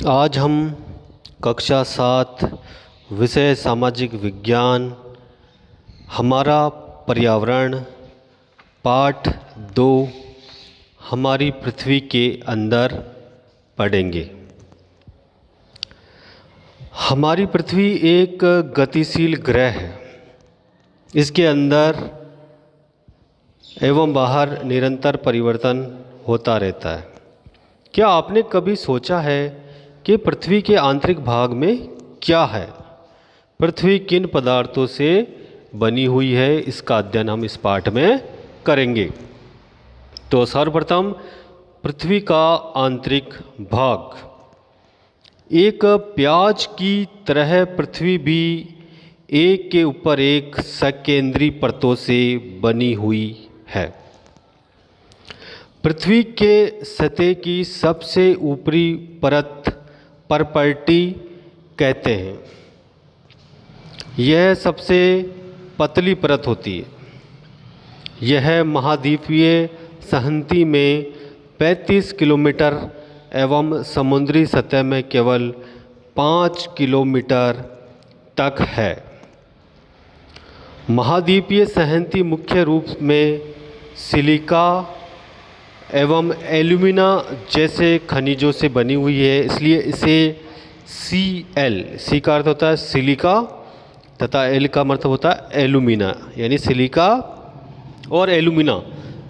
आज हम कक्षा 7 विषय सामाजिक विज्ञान हमारा पर्यावरण पाठ 2 हमारी पृथ्वी के अंदर पढ़ेंगे। हमारी पृथ्वी एक गतिशील ग्रह है। इसके अंदर एवं बाहर निरंतर परिवर्तन होता रहता है। क्या आपने कभी सोचा है कि पृथ्वी के आंतरिक भाग में क्या है? पृथ्वी किन पदार्थों से बनी हुई है, इसका अध्ययन हम इस पाठ में करेंगे। तो सर्वप्रथम पृथ्वी का आंतरिक भाग। एक प्याज की तरह पृथ्वी भी एक के ऊपर एक सकेंद्री परतों से बनी हुई है। पृथ्वी के सतह की सबसे ऊपरी परत परपल्टी कहते हैं। यह सबसे पतली परत होती है। यह महाद्वीपीय सहंति में 35 किलोमीटर एवं समुद्री सतह में केवल 5 किलोमीटर तक है। महाद्वीपीय सहंति मुख्य रूप में सिलिका एवं एल्यूमिना जैसे खनिजों से बनी हुई है, इसलिए इसे सी का अर्थ होता है सिलिका तथा एल का मतलब होता है एल्यूमिना, यानी सिलिका और एल्यूमिना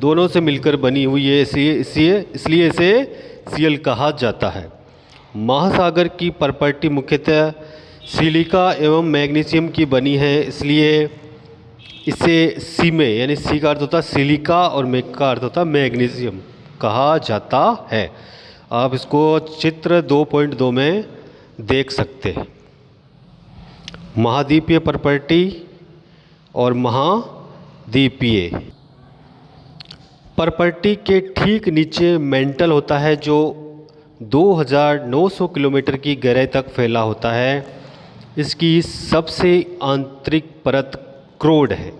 दोनों से मिलकर बनी हुई है, इसलिए इसे सीएल कहा जाता है। महासागर की प्रॉपर्टी मुख्यतः सिलिका एवं मैग्नीशियम की बनी है, इसलिए इसे सी में, यानी सी का अर्थ होता है सिलिका और मैग का अर्थ होता है मैग्नीशियम कहा जाता है। आप इसको चित्र 2.2 में देख सकते हैं। महाद्वीपीय प्रॉपर्टी और महाद्वीपीय प्रॉपर्टी के ठीक नीचे मेंटल होता है, जो 2900 किलोमीटर की गहराई तक फैला होता है। इसकी सबसे आंतरिक परत क्रोड है।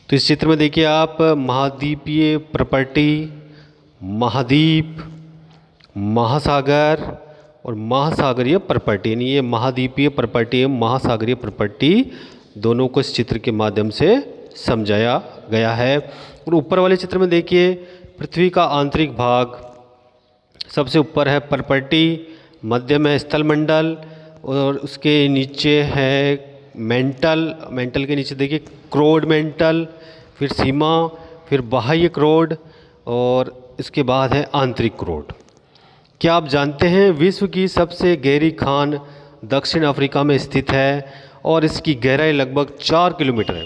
तो इस चित्र में देखिए आप महाद्वीपीय प्रॉपर्टी, महाद्वीप, महासागर और महासागरीय प्रॉपर्टी, यानी ये महाद्वीपीय प्रॉपर्टी एवं महासागरीय प्रॉपर्टी दोनों को इस चित्र के माध्यम से समझाया गया है। और ऊपर वाले चित्र में देखिए पृथ्वी का आंतरिक भाग। सबसे ऊपर है प्रॉपर्टी, मध्य में स्थलमंडल और उसके नीचे है मेंटल के नीचे देखिए क्रोड मेंटल, फिर सीमा, फिर बाह्य क्रोड और इसके बाद है आंतरिक क्रोड। क्या आप जानते हैं विश्व की सबसे गहरी खान दक्षिण अफ्रीका में स्थित है और इसकी गहराई लगभग 4 किलोमीटर है।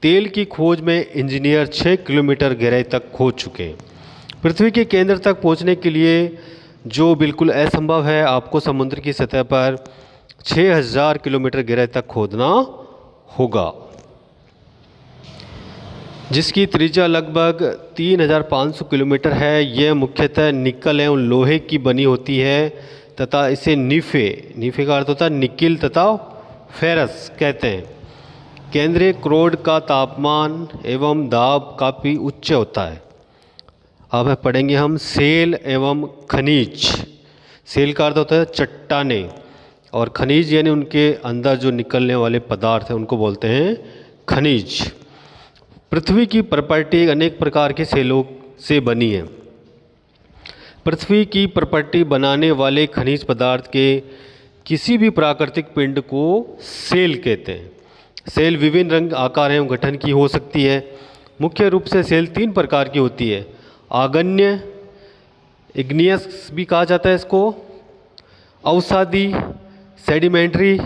तेल की खोज में इंजीनियर 6 किलोमीटर गहराई तक खोज चुके हैं। पृथ्वी के केंद्र तक पहुंचने के लिए, जो बिल्कुल असंभव है, आपको समुद्र की सतह पर 6000 किलोमीटर गहराई तक खोदना होगा, जिसकी त्रिज्या लगभग 3500 किलोमीटर है। यह मुख्यतः निकल एवं लोहे की बनी होती है तथा इसे नीफे का अर्थ होता है निकिल तथा फेरस कहते हैं। केंद्रीय क्रोड का तापमान एवं दाब काफ़ी उच्च होता है। अब पढ़ेंगे हम सेल एवं खनिज। सेल का अर्थ होता है चट्टाने और खनिज यानी उनके अंदर जो निकलने वाले पदार्थ हैं उनको बोलते हैं खनिज। पृथ्वी की प्रॉपर्टी अनेक प्रकार के सेलों से बनी है। पृथ्वी की प्रॉपर्टी बनाने वाले खनिज पदार्थ के किसी भी प्राकृतिक पिंड को सेल कहते हैं। सेल विभिन्न रंग, आकार एवं गठन की हो सकती है। मुख्य रूप से सेल 3 प्रकार की होती है। आग्नेय, इग्नियस भी कहा जाता है इसको, अवसादी, सेडिमेंट्री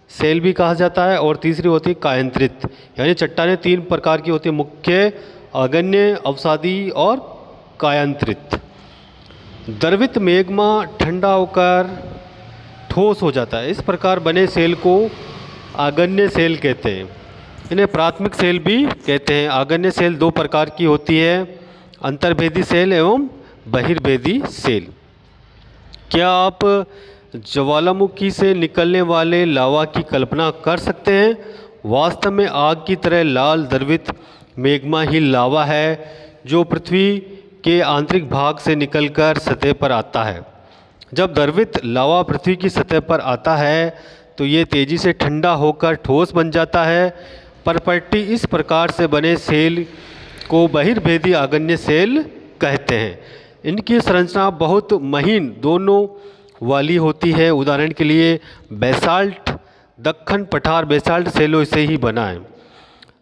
सेल भी कहा जाता है, और तीसरी होती है कायांतरित, यानी चट्टानें 3 प्रकार की होती है, मुख्य, आग्नेय, अवसादी और कायांतरित। द्रवित मैग्मा ठंडा होकर ठोस हो जाता है। इस प्रकार बने सेल को आग्नेय सेल कहते हैं। इन्हें प्राथमिक सेल भी कहते हैं। आग्नेय सेल 2 प्रकार की होती है, अंतर्भेदी सेल एवं बहिर्भेदी सेल। क्या आप ज्वालामुखी से निकलने वाले लावा की कल्पना कर सकते हैं? वास्तव में आग की तरह लाल द्रवित मैग्मा ही लावा है, जो पृथ्वी के आंतरिक भाग से निकलकर सतह पर आता है। जब द्रवित लावा पृथ्वी की सतह पर आता है तो ये तेज़ी से ठंडा होकर ठोस बन जाता है। प्रॉपर्टी इस प्रकार से बने सेल को बहिर्भेदी आग्नेय सेल कहते हैं। इनकी संरचना बहुत महीन दोनों वाली होती है। उदाहरण के लिए बेसाल्ट, दक्कन पठार बेसाल्ट सेलों से ही बना है।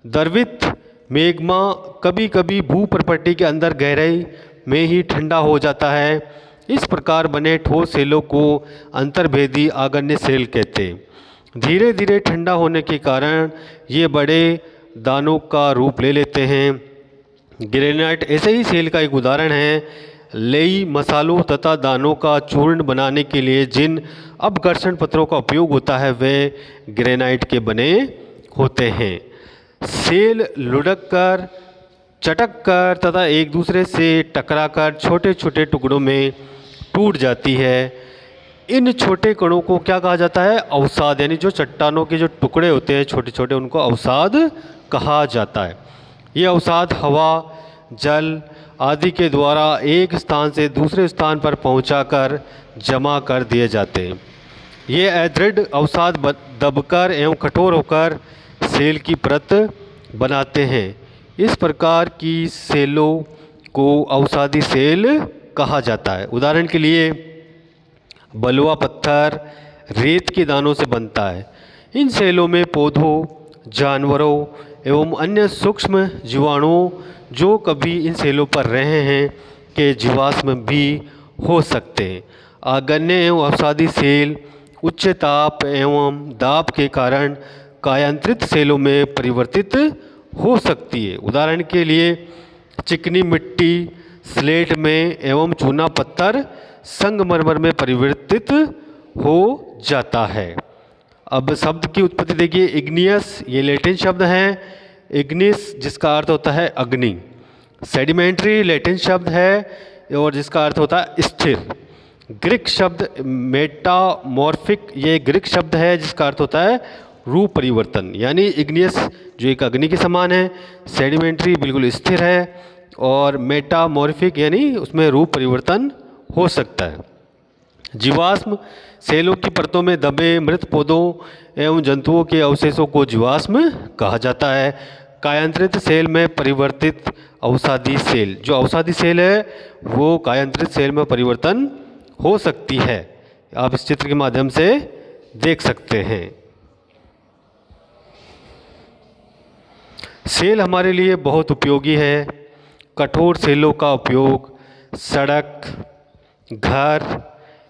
द्रवित मैग्मा कभी कभी भू प्रॉपर्टी के अंदर गहराई में ही ठंडा हो जाता है। इस प्रकार बने ठोस सेलों को अंतर्भेदी आग्नेय सेल कहते हैं। धीरे धीरे ठंडा होने के कारण ये बड़े दानों का रूप ले लेते हैं। ग्रेनाइट ऐसे ही सेल का एक उदाहरण है। लेई मसालों तथा दानों का चूर्ण बनाने के लिए जिन अपघर्षण पत्थरों का उपयोग होता है वे ग्रेनाइट के बने होते हैं। सेल लुढ़क कर, चटक कर तथा एक दूसरे से टकराकर छोटे छोटे टुकड़ों में टूट जाती है। इन छोटे कणों को क्या कहा जाता है? अवसाद, यानी जो चट्टानों के जो टुकड़े होते हैं छोटे छोटे, उनको अवसाद कहा जाता है। ये अवसाद हवा, जल आदि के द्वारा एक स्थान से दूसरे स्थान पर पहुंचाकर जमा कर दिए जाते हैं। ये अदृढ़ अवसाद दबकर एवं कठोर होकर सेल की परत बनाते हैं। इस प्रकार की सेलों को अवसादी सेल कहा जाता है। उदाहरण के लिए बलुआ पत्थर रेत के दानों से बनता है। इन सेलों में पौधों, जानवरों एवं अन्य सूक्ष्म जीवाणुओं जो कभी इन सेलों पर रहे हैं के जीवाश्म भी हो सकते हैं। आग्नेय एवं अवसादी सेल उच्च ताप एवं दाब के कारण कायांतरित सेलों में परिवर्तित हो सकती है। उदाहरण के लिए चिकनी मिट्टी स्लेट में एवं चूना पत्थर संगमरमर में परिवर्तित हो जाता है। अब शब्द की उत्पत्ति देखिए। इग्नियस ये लैटिन शब्द है। इग्निस जिसका अर्थ होता है अग्नि। सेडिमेंट्री लैटिन शब्द है और जिसका अर्थ होता है स्थिर। ग्रीक शब्द मेटामॉर्फिक ये ग्रीक शब्द है जिसका अर्थ होता है रूप परिवर्तन। यानी इग्नियस जो एक अग्नि के समान है, सेडिमेंट्री बिल्कुल स्थिर है और मेटामॉर्फिक यानी उसमें रूप परिवर्तन हो सकता है। जीवाश्म सेलों की परतों में दबे मृत पौधों एवं जंतुओं के अवशेषों को जीवाश्म कहा जाता है। कायांतरित सेल में परिवर्तित अवसादी सेल, जो अवसादी सेल है वो कायांतरित सेल में परिवर्तन हो सकती है। आप इस चित्र के माध्यम से देख सकते हैं। सेल हमारे लिए बहुत उपयोगी है। कठोर सेलों का उपयोग सड़क, घर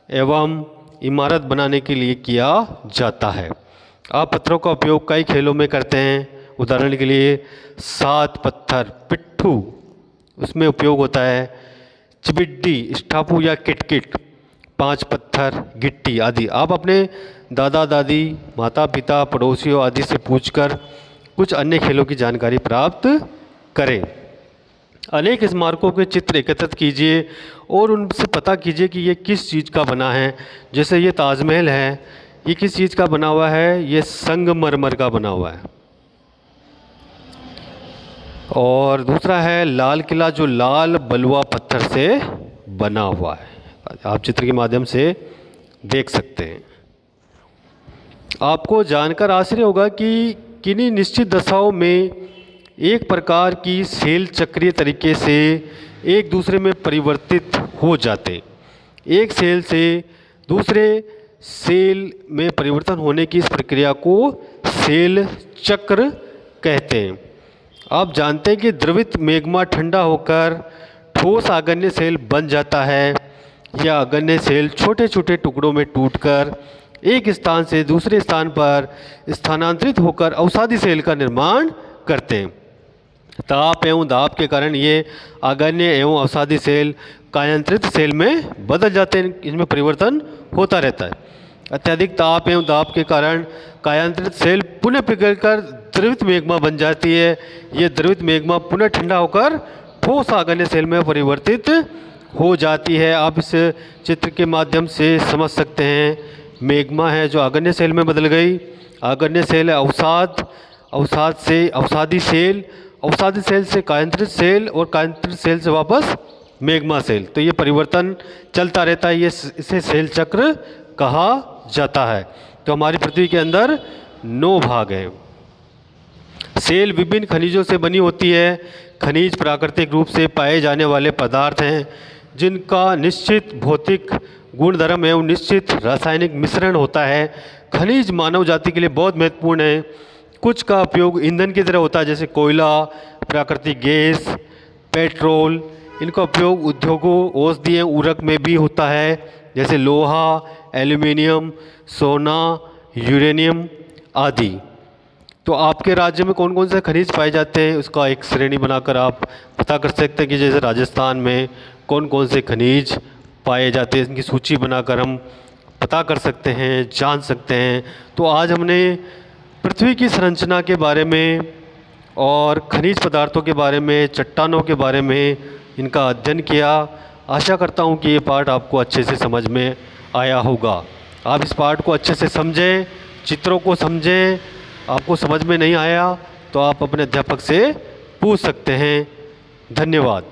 एवं इमारत बनाने के लिए किया जाता है। आप पत्थरों का उपयोग कई खेलों में करते हैं। उदाहरण के लिए 7 पत्थर पिट्ठू उसमें उपयोग होता है। चिबिड्डी, स्टापू या किटकिट, 5 पत्थर, गिट्टी आदि। आप अपने दादा दादी, माता पिता, पड़ोसियों आदि से पूछकर कुछ अन्य खेलों की जानकारी प्राप्त करें। अनेक स्मारकों के चित्र एकत्रित कीजिए और उनसे पता कीजिए कि ये किस चीज़ का बना है। जैसे ये ताजमहल है, ये किस चीज़ का बना हुआ है? ये संगमरमर का बना हुआ है। और दूसरा है लाल किला, जो लाल बलुआ पत्थर से बना हुआ है। आप चित्र के माध्यम से देख सकते हैं। आपको जानकर आश्चर्य होगा कि किन्हीं निश्चित दशाओं में एक प्रकार की सेल चक्रीय तरीके से एक दूसरे में परिवर्तित हो जाते। एक सेल से दूसरे सेल में परिवर्तन होने की इस प्रक्रिया को सेल चक्र कहते हैं। आप जानते हैं कि द्रवित मैग्मा ठंडा होकर ठोस आग्नेय सेल बन जाता है। यह आग्नेय सेल छोटे छोटे टुकड़ों में टूटकर एक स्थान से दूसरे स्थान पर स्थानांतरित होकर अवसादी सेल का निर्माण करते हैं। ताप एवं दाब के कारण ये आग्नेय एवं अवसादी सेल कायांतरित सेल में बदल जाते हैं। इनमें परिवर्तन होता रहता है। अत्यधिक ताप एवं दाब के कारण कायांतरित सेल पुनः पिघलकर द्रवित मैग्मा बन जाती है। ये द्रवित मैग्मा पुनः ठंडा होकर ठोस आग्नेय सेल में परिवर्तित हो जाती है। आप इस चित्र के माध्यम से समझ सकते हैं। मैग्मा है जो आग्नेय सेल में बदल गई। आग्नेय सेल है अवसाद, अवसाद से अवसादी सेल, अवसादी सेल से कायांतरित सेल और कायांतरित सेल से वापस मैग्मा सेल। तो ये परिवर्तन चलता रहता है, ये इसे सेल चक्र कहा जाता है। तो हमारी पृथ्वी के अंदर 9 भाग हैं। सेल विभिन्न खनिजों से बनी होती है। खनिज प्राकृतिक रूप से पाए जाने वाले पदार्थ हैं जिनका निश्चित भौतिक गुणधर्म एवं निश्चित रासायनिक मिश्रण होता है। खनिज मानव जाति के लिए बहुत महत्वपूर्ण है। कुछ का उपयोग ईंधन की तरह होता है, जैसे कोयला, प्राकृतिक गैस, पेट्रोल। इनका उपयोग उद्योगों, औषधि एवं उर्वरक में भी होता है, जैसे लोहा, एल्यूमिनियम, सोना, यूरेनियम आदि। तो आपके राज्य में कौन कौन से खनिज पाए जाते हैं उसका एक श्रेणी बनाकर आप पता कर सकते हैं कि जैसे राजस्थान में कौन कौन से खनिज पाए जाते हैं, इनकी सूची बनाकर हम पता कर सकते हैं, जान सकते हैं। तो आज हमने पृथ्वी की संरचना के बारे में और खनिज पदार्थों के बारे में, चट्टानों के बारे में इनका अध्ययन किया। आशा करता हूँ कि ये पाठ आपको अच्छे से समझ में आया होगा। आप इस पाठ को अच्छे से समझें, चित्रों को समझें। आपको समझ में नहीं आया तो आप अपने अध्यापक से पूछ सकते हैं। धन्यवाद।